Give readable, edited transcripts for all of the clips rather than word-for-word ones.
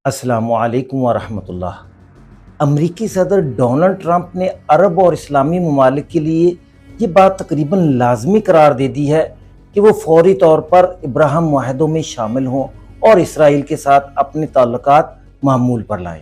السلام علیکم ورحمۃ اللہ۔ امریکی صدر ڈونلڈ ٹرمپ نے عرب اور اسلامی ممالک کے لیے یہ بات تقریباً لازمی قرار دے دی ہے کہ وہ فوری طور پر ابراہیم معاہدوں میں شامل ہوں اور اسرائیل کے ساتھ اپنے تعلقات معمول پر لائیں،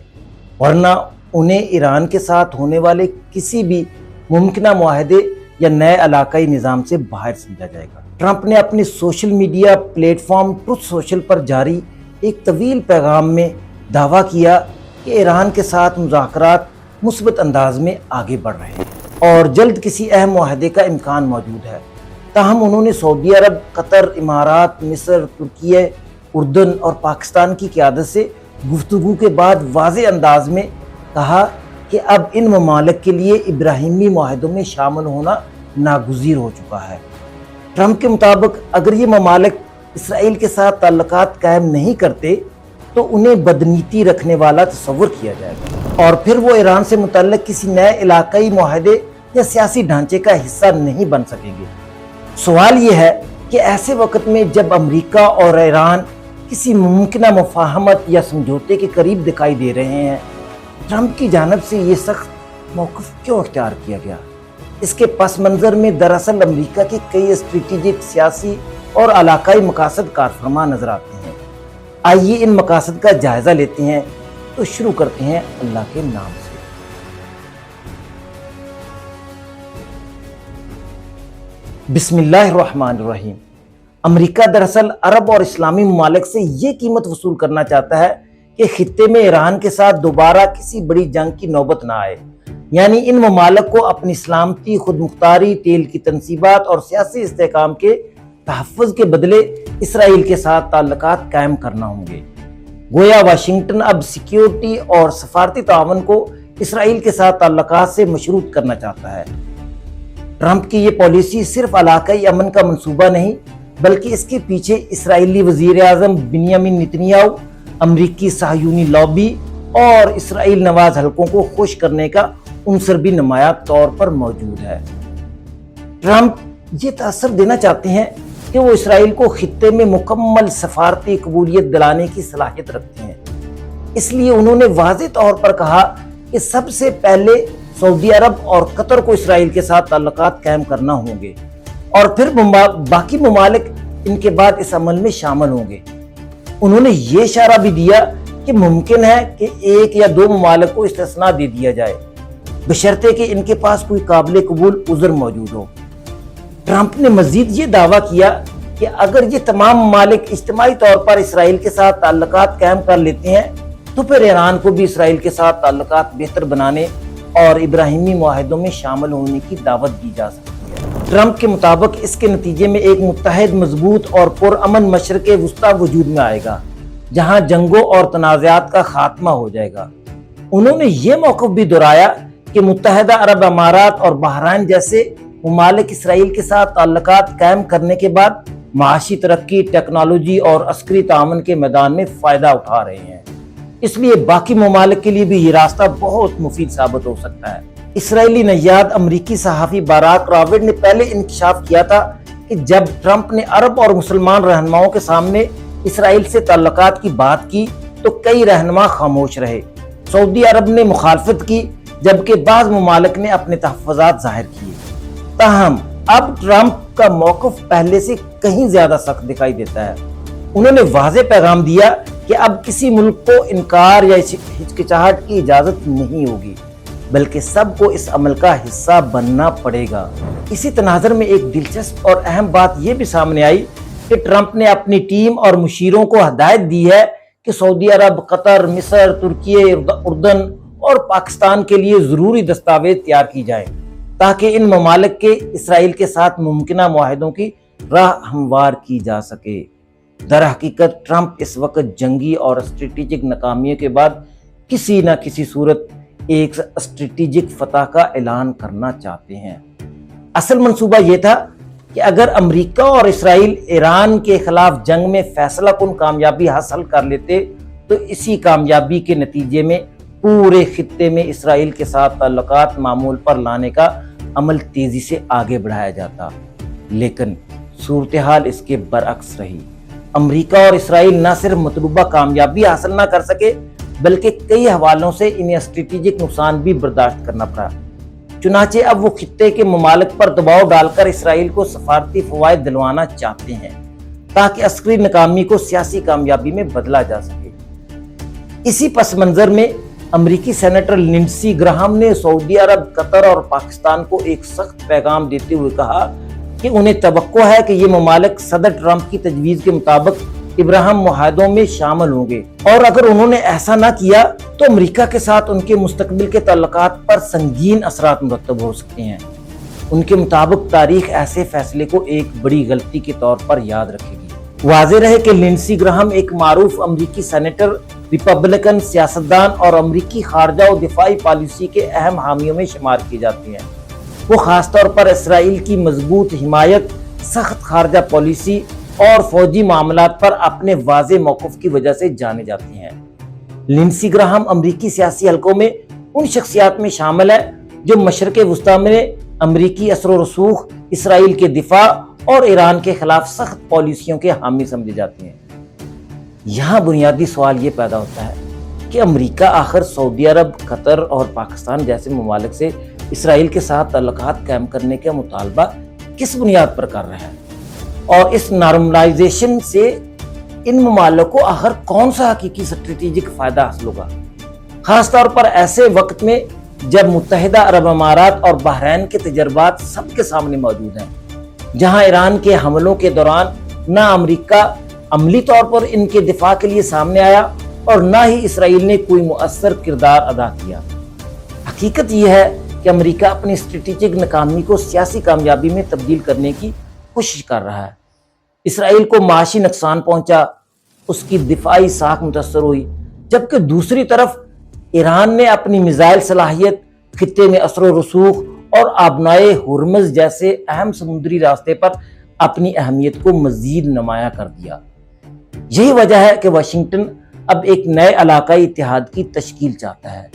ورنہ انہیں ایران کے ساتھ ہونے والے کسی بھی ممکنہ معاہدے یا نئے علاقائی نظام سے باہر سمجھا جائے گا۔ ٹرمپ نے اپنے social media platform Truth Social پر جاری ایک طویل پیغام میں دعویٰ کیا کہ ایران کے ساتھ مذاکرات مثبت انداز میں آگے بڑھ رہے ہیں اور جلد کسی اہم معاہدے کا امکان موجود ہے۔ تاہم انہوں نے سعودی عرب، قطر، امارات، مصر، ترکیہ، اردن اور پاکستان کی قیادت سے گفتگو کے بعد واضح انداز میں کہا کہ اب ان ممالک کے لیے ابراہیمی معاہدوں میں شامل ہونا ناگزیر ہو چکا ہے۔ ٹرمپ کے مطابق اگر یہ ممالک اسرائیل کے ساتھ تعلقات قائم نہیں کرتے تو انہیں بدنیتی رکھنے والا تصور کیا جائے گا اور پھر وہ ایران سے متعلق کسی نئے علاقائی معاہدے یا سیاسی ڈھانچے کا حصہ نہیں بن سکیں گے۔ سوال یہ ہے کہ ایسے وقت میں جب امریکہ اور ایران کسی ممکنہ مفاہمت یا سمجھوتے کے قریب دکھائی دے رہے ہیں، ٹرمپ کی جانب سے یہ سخت موقف کیوں اختیار کیا گیا؟ اس کے پس منظر میں دراصل امریکہ کے کئی اسٹریٹجک، سیاسی اور علاقائی مقاصد کار فرما نظر آتے ہیں۔ آئیے ان مقاصد کا جائزہ لیتے ہیں تو شروع کرتے ہیں اللہ کے نام سے۔ بسم اللہ الرحمن الرحیم۔ امریکہ دراصل عرب اور اسلامی ممالک سے یہ قیمت وصول کرنا چاہتا ہے کہ خطے میں ایران کے ساتھ دوبارہ کسی بڑی جنگ کی نوبت نہ آئے، یعنی ان ممالک کو اپنی سلامتی، خود مختاری، تیل کی تنصیبات اور سیاسی استحکام کے تحفظ کے بدلے اسرائیل کے ساتھ تعلقات قائم کرنا ہوں گے۔ گویا واشنگٹن اب سیکیورٹی اور سفارتی تعاون کو اسرائیل کے ساتھ تعلقات سے مشروط کرنا چاہتا ہے۔ ٹرمپ کی یہ پالیسی صرف علاقائی امن کا منصوبہ نہیں، بلکہ اس کے پیچھے اسرائیلی وزیر اعظم بنیامین نتنیاہو، امریکی صہیونی لابی اور اسرائیل نواز حلقوں کو خوش کرنے کا عنصر بھی نمایاں طور پر موجود ہے۔ ٹرمپ یہ تاثر دینا چاہتے ہیں کہ وہ اسرائیل کو خطے میں مکمل سفارتی قبولیت دلانے کی صلاحیت رکھتے ہیں۔ اس لیے انہوں نے واضح طور پر کہا کہ سب سے پہلے سعودی عرب اور قطر کو اسرائیل کے ساتھ تعلقات قائم کرنا ہوں گے اور پھر باقی ممالک ان کے بعد اس عمل میں شامل ہوں گے۔ انہوں نے یہ اشارہ بھی دیا کہ ممکن ہے کہ ایک یا دو ممالک کو استثناء دے دیا جائے، بشرطے کہ ان کے پاس کوئی قابل قبول عذر موجود ہو۔ ٹرمپ نے مزید یہ دعویٰ کیا کہ اگر یہ تمام ممالک اجتماعی طور پر اسرائیل کے ساتھ تعلقات قائم کر لیتے ہیں تو پھر ایران کو بھی اسرائیل کے ساتھ تعلقات بہتر بنانے اور ابراہیمی معاہدوں میں شامل ہونے کی دعوت دی جا سکتی ہے۔ ٹرمپ کے مطابق اس کے نتیجے میں ایک متحد، مضبوط اور پرامن مشرق وسطیٰ وجود میں آئے گا، جہاں جنگوں اور تنازعات کا خاتمہ ہو جائے گا۔ انہوں نے یہ موقف بھی دہرایا کہ متحدہ عرب امارات اور بحرین جیسے ممالک اسرائیل کے ساتھ تعلقات قائم کرنے کے بعد معاشی ترقی، ٹیکنالوجی اور عسکری تعاون کے میدان میں فائدہ اٹھا رہے ہیں۔ اس لیے باقی ممالک کے لیے بھی یہ راستہ بہت مفید ثابت ہو سکتا ہے۔ اسرائیلی نژاد امریکی صحافی باراک راوڈ نے پہلے انکشاف کیا تھا کہ جب ٹرمپ نے عرب اور مسلمان رہنماؤں کے سامنے اسرائیل سے تعلقات کی بات کی تو کئی رہنما خاموش رہے۔ سعودی عرب نے مخالفت کی جبکہ بعض ممالک نے اپنے تحفظات ظاہر کیے۔ تاہم اب ٹرمپ کا موقف پہلے سے کہیں زیادہ سخت دکھائی دیتا ہے۔ انہوں نے واضح پیغام دیا کہ اب کسی ملک کو انکار یا ہچکچاہٹ کی اجازت نہیں ہوگی، بلکہ سب کو اس عمل کا حصہ بننا پڑے گا۔ اسی تناظر میں ایک دلچسپ اور اہم بات یہ بھی سامنے آئی کہ ٹرمپ نے اپنی ٹیم اور مشیروں کو ہدایت دی ہے کہ سعودی عرب، قطر، مصر، ترکیہ، اردن اور پاکستان کے لیے ضروری دستاویز تیار کی جائیں تاکہ ان ممالک کے اسرائیل کے ساتھ ممکنہ معاہدوں کی راہ ہموار کی جا سکے۔ در حقیقت ٹرمپ اس وقت جنگی اور اسٹریٹجک ناکامیوں کے بعد کسی نہ کسی صورت ایک اسٹریٹجک فتح کا اعلان کرنا چاہتے ہیں۔ اصل منصوبہ یہ تھا کہ اگر امریکہ اور اسرائیل ایران کے خلاف جنگ میں فیصلہ کن کامیابی حاصل کر لیتے تو اسی کامیابی کے نتیجے میں پورے خطے میں اسرائیل کے ساتھ تعلقات معمول پر لانے کا عمل تیزی سے آگے بڑھایا جاتا، لیکن صورتحال اس کے برعکس رہی۔ امریکہ اور اسرائیل نہ صرف مطلوبہ کامیابی حاصل نہ کر سکے بلکہ کئی حوالوں سے انہیں اسٹریٹجک نقصان بھی برداشت کرنا پڑا۔ چنانچہ اب وہ خطے کے ممالک پر دباؤ ڈال کر اسرائیل کو سفارتی فوائد دلوانا چاہتے ہیں تاکہ عسکری ناکامی کو سیاسی کامیابی میں بدلا جا سکے۔ اسی پس منظر میں امریکی سینیٹر لنڈسی گراہم نے سعودی عرب، قطر اور پاکستان کو ایک سخت پیغام دیتے ہوئے کہا کہ انہیں توقع ہے کہ یہ ممالک صدر ٹرمپ کی تجویز کے مطابق ابراہیم معاہدوں میں شامل ہوں گے، اور اگر انہوں نے ایسا نہ کیا تو امریکہ کے ساتھ ان کے مستقبل کے تعلقات پر سنگین اثرات مرتب ہو سکتے ہیں۔ ان کے مطابق تاریخ ایسے فیصلے کو ایک بڑی غلطی کے طور پر یاد رکھے گی۔ واضح رہے کہ لنڈسی گراہم ایک معروف امریکی سینیٹر، ریپبلکن سیاستدان اور امریکی خارجہ و دفاعی پالیسی کے اہم حامیوں میں شمار کیے جاتے ہیں۔ وہ خاص طور پر اسرائیل کی مضبوط حمایت، سخت خارجہ پالیسی اور فوجی معاملات پر اپنے واضح موقف کی وجہ سے جانے جاتے ہیں۔ لنڈسی گراہم امریکی سیاسی حلقوں میں ان شخصیات میں شامل ہے جو مشرق وسطیٰ میں امریکی اثر و رسوخ، اسرائیل کے دفاع اور ایران کے خلاف سخت پالیسیوں کے حامی سمجھے جاتے ہیں۔ یہاں بنیادی سوال یہ پیدا ہوتا ہے کہ امریکہ آخر سعودی عرب، قطر اور پاکستان جیسے ممالک سے اسرائیل کے ساتھ تعلقات قائم کرنے کا مطالبہ کس بنیاد پر کر رہا ہے، اور اس نارملائزیشن سے ان ممالک کو آخر کون سا حقیقی اسٹریٹجک فائدہ حاصل ہوگا، خاص طور پر ایسے وقت میں جب متحدہ عرب امارات اور بحرین کے تجربات سب کے سامنے موجود ہیں، جہاں ایران کے حملوں کے دوران نہ امریکہ عملی طور پر ان کے دفاع کے لیے سامنے آیا اور نہ ہی اسرائیل نے کوئی مؤثر کردار ادا کیا۔ حقیقت یہ ہے کہ امریکہ اپنی اسٹریٹجک ناکامی کو سیاسی کامیابی میں تبدیل کرنے کی کوشش کر رہا ہے۔ اسرائیل کو معاشی نقصان پہنچا، اس کی دفاعی ساکھ متاثر ہوئی، جبکہ دوسری طرف ایران نے اپنی میزائل صلاحیت، خطے میں اثر و رسوخ اور آبنائے ہرمز جیسے اہم سمندری راستے پر اپنی اہمیت کو مزید نمایاں کر دیا۔ یہی وجہ ہے کہ واشنگٹن اب ایک نئے علاقائی اتحاد کی تشکیل چاہتا ہے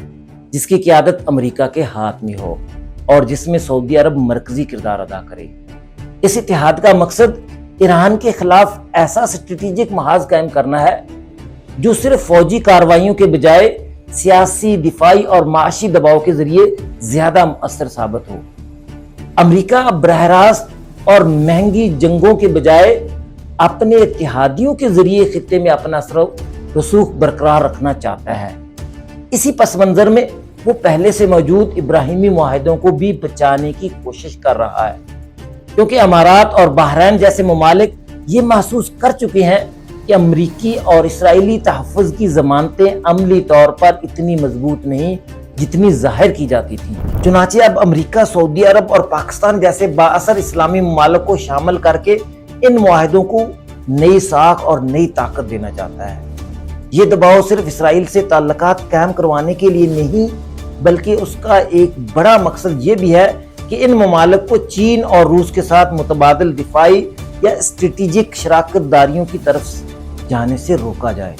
جس کی قیادت امریکہ کے ہاتھ میں ہو اور جس میں سعودی عرب مرکزی کردار ادا کرے۔ اس اتحاد کا مقصد ایران کے خلاف ایسا اسٹریٹجک محاذ قائم کرنا ہے جو صرف فوجی کارروائیوں کے بجائے سیاسی، دفاعی اور معاشی دباؤ کے ذریعے زیادہ مؤثر ثابت ہو۔ امریکہ اب براہ راست اور مہنگی جنگوں کے بجائے اپنے اتحادیوں کے ذریعے خطے میں اپنا اثر و رسوخ برقرار رکھنا چاہتا ہے۔ اسی پس منظر میں وہ پہلے سے موجود ابراہیمی معاہدوں کو بھی بچانے کی کوشش کر رہا ہے، کیونکہ امارات اور بحرین جیسے ممالک یہ محسوس کر چکے ہیں کہ امریکی اور اسرائیلی تحفظ کی ضمانتیں عملی طور پر اتنی مضبوط نہیں جتنی ظاہر کی جاتی تھیں۔ چنانچہ اب امریکہ سعودی عرب اور پاکستان جیسے بااثر اسلامی ممالک کو شامل کر کے ان معاہدوں کو نئی ساکھ اور نئی طاقت دینا چاہتا ہے۔ یہ دباؤ صرف اسرائیل سے تعلقات قائم کروانے کے لیے نہیں بلکہ اس کا ایک بڑا مقصد یہ بھی ہے کہ ان ممالک کو چین اور روس کے ساتھ متبادل دفاعی یا اسٹریٹجک شراکت داریوں کی طرف جانے سے روکا جائے۔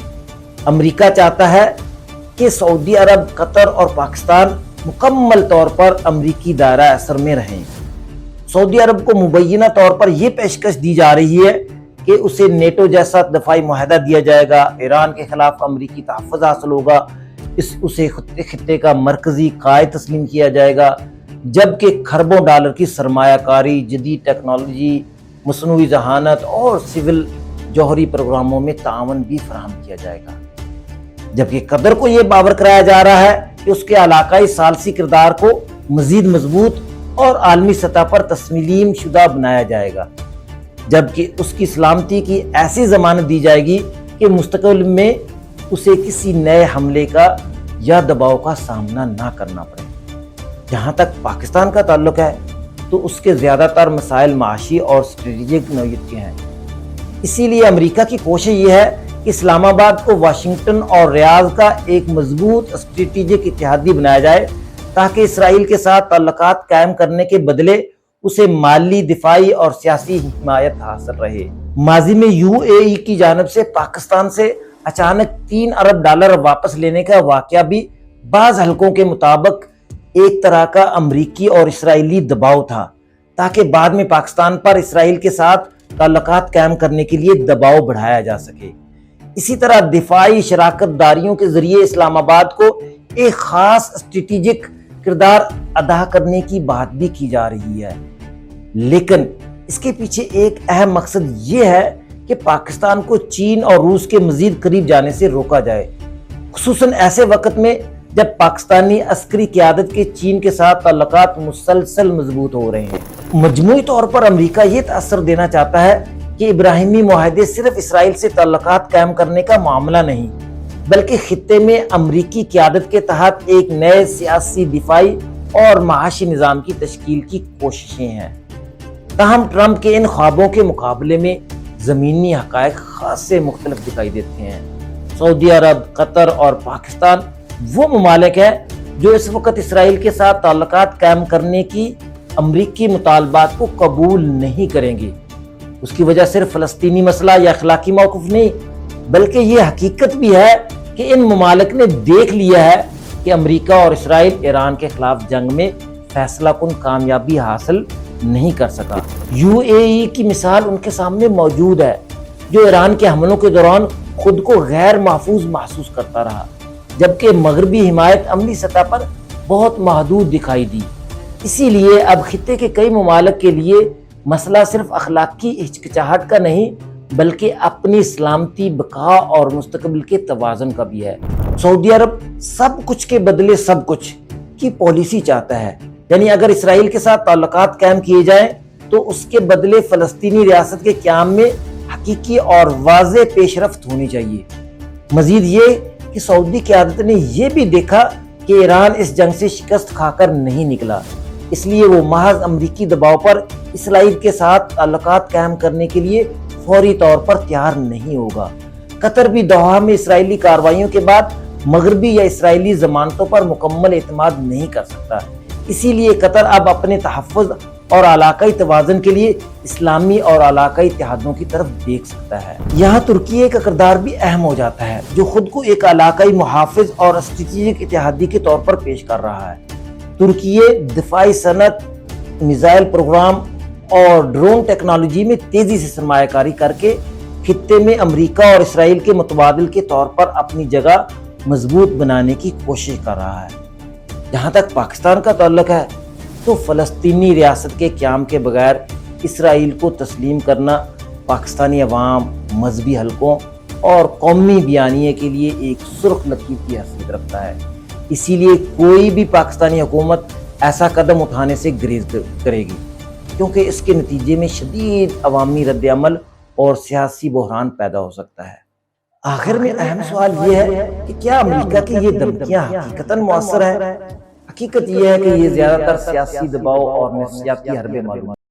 امریکہ چاہتا ہے کہ سعودی عرب، قطر اور پاکستان مکمل طور پر امریکی دائرہ اثر میں رہیں۔ سعودی عرب کو مبینہ طور پر یہ پیشکش دی جا رہی ہے کہ اسے نیٹو جیسا دفاعی معاہدہ دیا جائے گا، ایران کے خلاف امریکی تحفظ حاصل ہوگا، اسے خطے کا مرکزی قائد تسلیم کیا جائے گا، جبکہ خربوں ڈالر کی سرمایہ کاری، جدید ٹیکنالوجی، مصنوعی ذہانت اور سول جوہری پروگراموں میں تعاون بھی فراہم کیا جائے گا۔ جبکہ قطر کو یہ باور کرایا جا رہا ہے کہ اس کے علاقائی ثالثی کردار کو مزید مضبوط اور عالمی سطح پر تسلیم شدہ بنایا جائے گا، جبکہ اس کی سلامتی کی ایسی ضمانت دی جائے گی کہ مستقبل میں اسے کسی نئے حملے کا یا دباؤ کا سامنا نہ کرنا پڑے۔ جہاں تک پاکستان کا تعلق ہے تو اس کے زیادہ تر مسائل معاشی اور اسٹریٹجک نوعیت کے ہیں۔ اسی لیے امریکہ کی کوشش یہ ہے کہ اسلام آباد کو واشنگٹن اور ریاض کا ایک مضبوط اسٹریٹجک اتحادی بنایا جائے تاکہ اسرائیل کے ساتھ تعلقات قائم کرنے کے بدلے اسے مالی، دفاعی اور سیاسی حمایت حاصل رہے۔ ماضی میں UAE کی جانب سے پاکستان سے اچانک $3 ارب واپس لینے کا واقعہ بھی بعض حلقوں کے مطابق ایک طرح کا امریکی اور اسرائیلی دباؤ تھا تاکہ بعد میں پاکستان پر اسرائیل کے ساتھ تعلقات قائم کرنے کے لیے دباؤ بڑھایا جا سکے۔ اسی طرح دفاعی شراکت داریوں کے ذریعے اسلام آباد کو ایک خاص اسٹریٹجک کردار ادا کرنے کی بات بھی کی جا رہی ہے، لیکن اس کے پیچھے ایک اہم مقصد یہ ہے کہ پاکستان کو چین اور روس کے مزید قریب جانے سے روکا جائے، خصوصاً ایسے وقت میں جب پاکستانی عسکری قیادت کے چین کے ساتھ تعلقات مسلسل مضبوط ہو رہے ہیں۔ مجموعی طور پر امریکہ یہ تاثر دینا چاہتا ہے کہ ابراہیمی معاہدے صرف اسرائیل سے تعلقات قائم کرنے کا معاملہ نہیں، بلکہ خطے میں امریکی قیادت کے تحت ایک نئے سیاسی، دفاعی اور معاشی نظام کی تشکیل کی کوششیں ہیں۔ تاہم ٹرمپ کے ان خوابوں کے مقابلے میں زمینی حقائق خاصے مختلف دکھائی دیتے ہیں۔ سعودی عرب، قطر اور پاکستان وہ ممالک ہیں جو اس وقت اسرائیل کے ساتھ تعلقات قائم کرنے کی امریکی مطالبات کو قبول نہیں کریں گے۔ اس کی وجہ صرف فلسطینی مسئلہ یا اخلاقی موقف نہیں، بلکہ یہ حقیقت بھی ہے کہ ان ممالک نے دیکھ لیا ہے کہ امریکہ اور اسرائیل ایران کے خلاف جنگ میں فیصلہ کن کامیابی حاصل نہیں کر سکا۔ یو اے ای کی مثال ان کے سامنے موجود ہے، جو ایران کے حملوں کے دوران خود کو غیر محفوظ محسوس کرتا رہا، جبکہ مغربی حمایت عملی سطح پر بہت محدود دکھائی دی۔ اسی لیے اب خطے کے کئی ممالک کے لیے مسئلہ صرف اخلاقی ہچکچاہٹ کا نہیں، بلکہ اپنی سلامتی، بقا اور مستقبل کے توازن کا بھی ہے۔ سعودی عرب سب کچھ کے بدلے سب کچھ کی پالیسی چاہتا ہے، یعنی اگر اسرائیل کے ساتھ تعلقات قائم کیے جائیں تو اس کے بدلے فلسطینی ریاست کے قیام میں حقیقی اور واضح پیش رفت ہونی چاہیے۔ مزید یہ کہ سعودی قیادت نے یہ بھی دیکھا کہ ایران اس جنگ سے شکست کھا کر نہیں نکلا، اس لیے وہ محض امریکی دباؤ پر اسرائیل کے ساتھ تعلقات قائم کرنے کے لیے فوری طور پر تیار نہیں ہوگا۔ قطر بھی دوحہ میں اسرائیلی کارروائیوں کے بعد مغربی یا اسرائیلی ضمانتوں پر مکمل اعتماد نہیں کر سکتا، اسی لیے قطر اب اپنے تحفظ اور علاقائی توازن کے لیے اسلامی اور علاقائی اتحادوں کی طرف دیکھ سکتا ہے۔ یہاں ترکیے کا کردار بھی اہم ہو جاتا ہے، جو خود کو ایک علاقائی محافظ اور اسٹریٹجک اتحادی کے طور پر پیش کر رہا ہے۔ ترکیے دفاعی صنعت، میزائل پروگرام اور ڈرون ٹیکنالوجی میں تیزی سے سرمایہ کاری کر کے خطے میں امریکہ اور اسرائیل کے متبادل کے طور پر اپنی جگہ مضبوط بنانے کی کوشش کر رہا ہے۔ جہاں تک پاکستان کا تعلق ہے تو فلسطینی ریاست کے قیام کے بغیر اسرائیل کو تسلیم کرنا پاکستانی عوام، مذہبی حلقوں اور قومی بیانیے کے لیے ایک سرخ لکیر کی حیثیت رکھتا ہے۔ اسی لیے کوئی بھی پاکستانی حکومت ایسا قدم اٹھانے سے گریز کرے گی، کیونکہ اس کے نتیجے میں شدید عوامی رد عمل اور سیاسی بحران پیدا ہو سکتا ہے۔ آخر میں اہم سوال یہ ہے کہ کیا امریکہ کی یہ دھمکیاں حقیقتاً مؤثر ہیں؟ حقیقت یہ ہے کہ یہ زیادہ تر سیاسی دباؤ اور نفسیاتی حربے معلوم